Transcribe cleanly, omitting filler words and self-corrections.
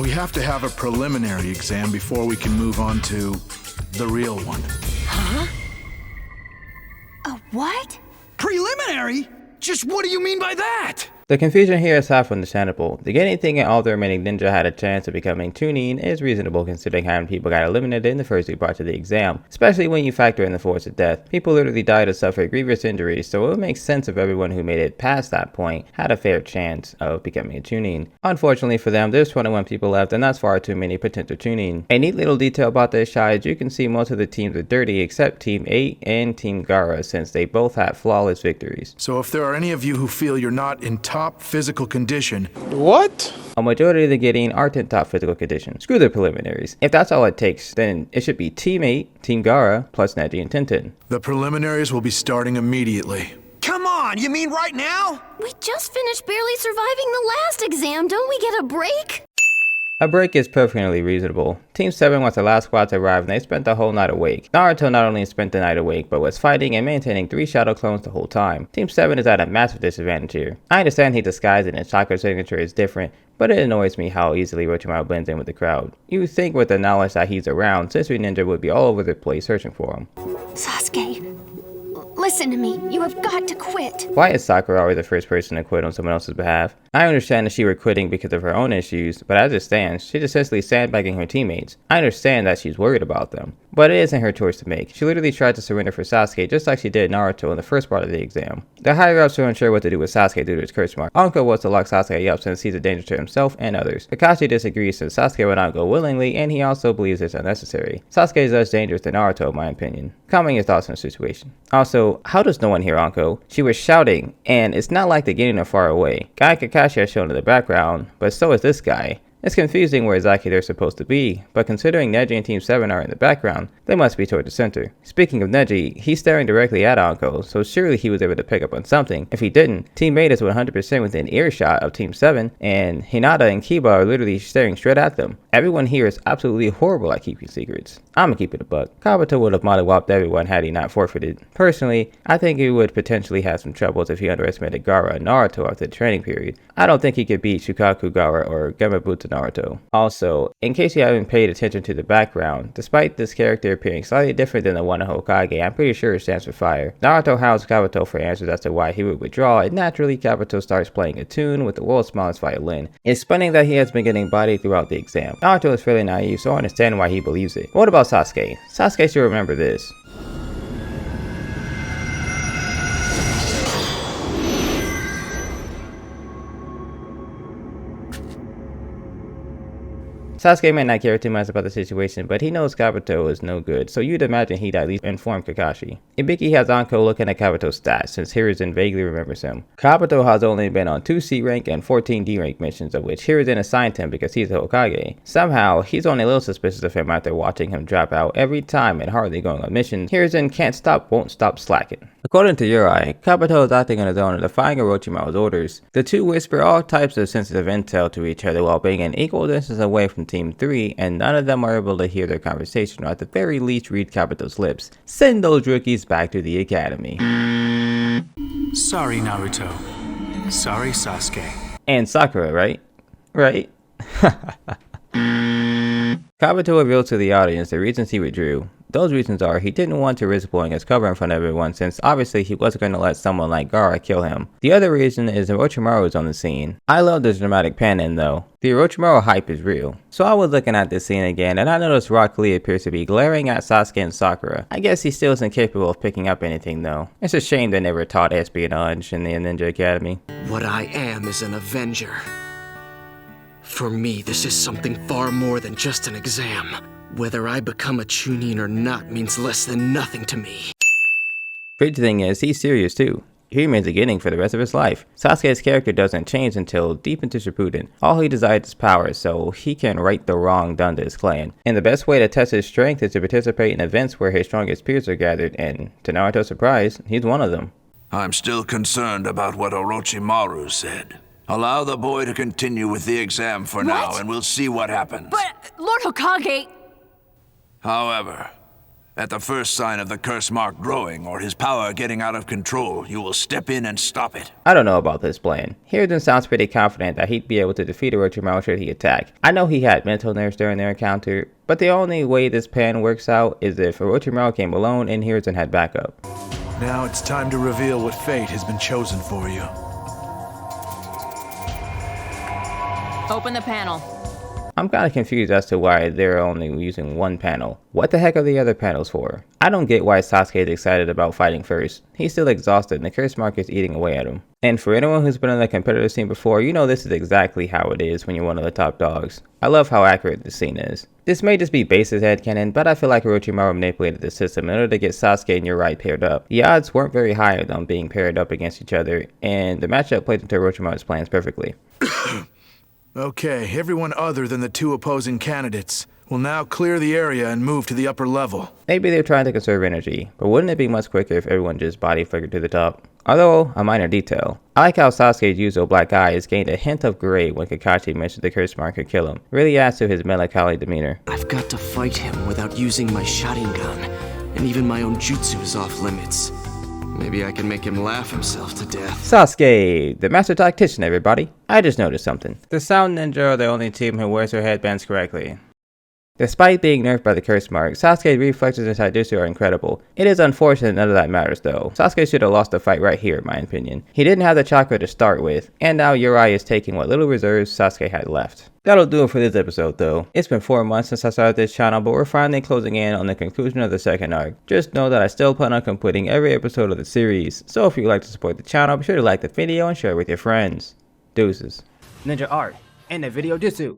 We have to have a preliminary exam before we can move on to the real one. Huh? A what? Preliminary? Just what do you mean by that? The confusion here is half understandable. The getting thinking all the remaining ninja had a chance of becoming Chunin is reasonable considering how many people got eliminated in the first 2 parts of the exam, especially when you factor in the force of death. People literally died or suffered grievous injuries, so it would make sense if everyone who made it past that point had a fair chance of becoming a Chunin. Unfortunately for them, there's 21 people left and that's far too many potential Chunin. A neat little detail about this shot is you can see most of the teams are dirty except Team 8 and Team Gaara, since they both had flawless victories. So if there are any of you who feel you're not in top physical condition. What? A majority of the getting are in top physical condition. Screw the preliminaries. If that's all it takes, then it should be Team 8, Team Gaara, plus Neji and Tenten. The preliminaries will be starting immediately. Come on, you mean right now? We just finished barely surviving the last exam. Don't we get a break? A break is perfectly reasonable. Team 7 was the last squad to arrive and they spent the whole night awake. Naruto not only spent the night awake, but was fighting and maintaining 3 shadow clones the whole time. Team 7 is at a massive disadvantage here. I understand he disguised it and chakra signature is different, but it annoys me how easily Orochimaru blends in with the crowd. You would think with the knowledge that he's around, Sensory Ninja would be all over the place searching for him. Sasuke, listen to me. You have got to quit. Why is Sakura always the first person to quit on someone else's behalf? I understand that she were quitting because of her own issues, but as it stands, she's essentially sandbagging her teammates. I understand that she's worried about them, but it isn't her choice to make. She literally tried to surrender for Sasuke just like she did Naruto in the first part of the exam. The higher ups are unsure what to do with Sasuke due to his curse mark. Anko was to lock Sasuke up since he's a danger to himself and others. Kakashi disagrees since Sasuke would not go willingly and he also believes it's unnecessary. Sasuke is less dangerous than Naruto in my opinion. Comment your thoughts on the situation. Also, how does no one hear Anko? She was shouting, and it's not like they're getting her far away. Guy Kakashi has shown in the background, but so is this guy. It's confusing where exactly they're supposed to be, but considering Neji and Team 7 are in the background, they must be toward the center. Speaking of Neji, he's staring directly at Anko, so surely he was able to pick up on something. If he didn't, Team 8 is 100% within earshot of Team 7, and Hinata and Kiba are literally staring straight at them. Everyone here is absolutely horrible at keeping secrets. I'ma keep it a buck. Kabuto would have mollywopped everyone had he not forfeited. Personally, I think he would potentially have some troubles if he underestimated Gaara and Naruto after the training period. I don't think he could beat Shukaku Gaara or Gamabutsu Naruto. Also, in case you haven't paid attention to the background, despite this character appearing slightly different than the one in Hokage, I'm pretty sure it stands for fire. Naruto hounds Kabuto for answers as to why he would withdraw, and naturally Kabuto starts playing a tune with the world's smallest violin. It's funny that he has been getting bodied throughout the exam. Naruto is fairly naive, so I understand why he believes it. But what about Sasuke? Sasuke should remember this. Sasuke may not care too much about the situation, but he knows Kabuto is no good, so you'd imagine he'd at least inform Kakashi. Ibiki has Anko looking at Kabuto's stats, since Hiruzen vaguely remembers him. Kabuto has only been on 2 C rank and 14 D rank missions, of which Hiruzen assigned him because he's a Hokage. Somehow, he's only a little suspicious of him after watching him drop out every time and hardly going on missions. Hiruzen won't stop slacking. According to Yūhi, Kabuto is acting on his own and defying Orochimaru's orders. The two whisper all types of sensitive intel to each other while being an equal distance away from Team 3, and none of them are able to hear their conversation or at the very least read Kabuto's lips. Send those rookies back to the academy. Sorry, Naruto. Sorry, Sasuke. And Sakura, right? Right? Kabuto revealed to the audience the reasons he withdrew. Those reasons are he didn't want to risk blowing his cover in front of everyone since obviously he wasn't going to let someone like Gaara kill him. The other reason is Orochimaru is on the scene. I love this dramatic pan-in though. The Orochimaru hype is real. So I was looking at this scene again and I noticed Rock Lee appears to be glaring at Sasuke and Sakura. I guess he still isn't capable of picking up anything though. It's a shame they never taught espionage in the Ninja Academy. What I am is an Avenger. For me, this is something far more than just an exam. Whether I become a Chunin or not means less than nothing to me. Crazy thing is, he's serious too. He remains a Genin for the rest of his life. Sasuke's character doesn't change until deep into Shippuden. All he desires is power, so he can right the wrong done to his clan. And the best way to test his strength is to participate in events where his strongest peers are gathered, and to Naruto's surprise, he's one of them. I'm still concerned about what Orochimaru said. Allow the boy to continue with the exam for now, and we'll see what happens. But, Lord Hokage... However, At the first sign of the curse mark growing or his power getting out of control, you will step in and stop it. I don't know about this plan. Hiruzen sounds pretty confident that he'd be able to defeat Orochimaru should he attack. I know he had mental nerfs during their encounter, but the only way this plan works out is if Orochimaru came alone and Hiruzen had backup. Now it's time to reveal what fate has been chosen for you. Open the panel. I'm kinda confused as to why they're only using one panel. What the heck are the other panels for? I don't get why Sasuke is excited about fighting first. He's still exhausted and the curse mark is eating away at him. And for anyone who's been on the competitive scene before, you know this is exactly how it is when you're one of the top dogs. I love how accurate this scene is. This may just be basis headcanon, but I feel like Orochimaru manipulated the system in order to get Sasuke and Uriah paired up. The odds weren't very high of them being paired up against each other, and the matchup played into Orochimaru's plans perfectly. Okay, everyone other than the two opposing candidates will now clear the area and move to the upper level. Maybe they're trying to conserve energy, but wouldn't it be much quicker if everyone just body flickered to the top? Although, a minor detail. I like how Sasuke's Yuzo black eyes gained a hint of gray when Kakashi mentioned the curse mark could kill him. Really adds to his melancholy demeanor. I've got to fight him without using my Sharingan, and even my own jutsu is off limits. Maybe I can make him laugh himself to death. Sasuke, the master tactician, everybody. I just noticed something. The Sound Ninja are the only team who wears their headbands correctly. Despite being nerfed by the curse mark, Sasuke's reflexes and taijutsu are incredible. It is unfortunate none of that matters though. Sasuke should have lost the fight right here in my opinion. He didn't have the chakra to start with, and now Uriah is taking what little reserves Sasuke had left. That'll do it for this episode though. It's been 4 months since I started this channel, but we're finally closing in on the conclusion of the second arc. Just know that I still plan on completing every episode of the series, so if you'd like to support the channel, be sure to like the video and share it with your friends. Deuces. Ninja art and the video jutsu.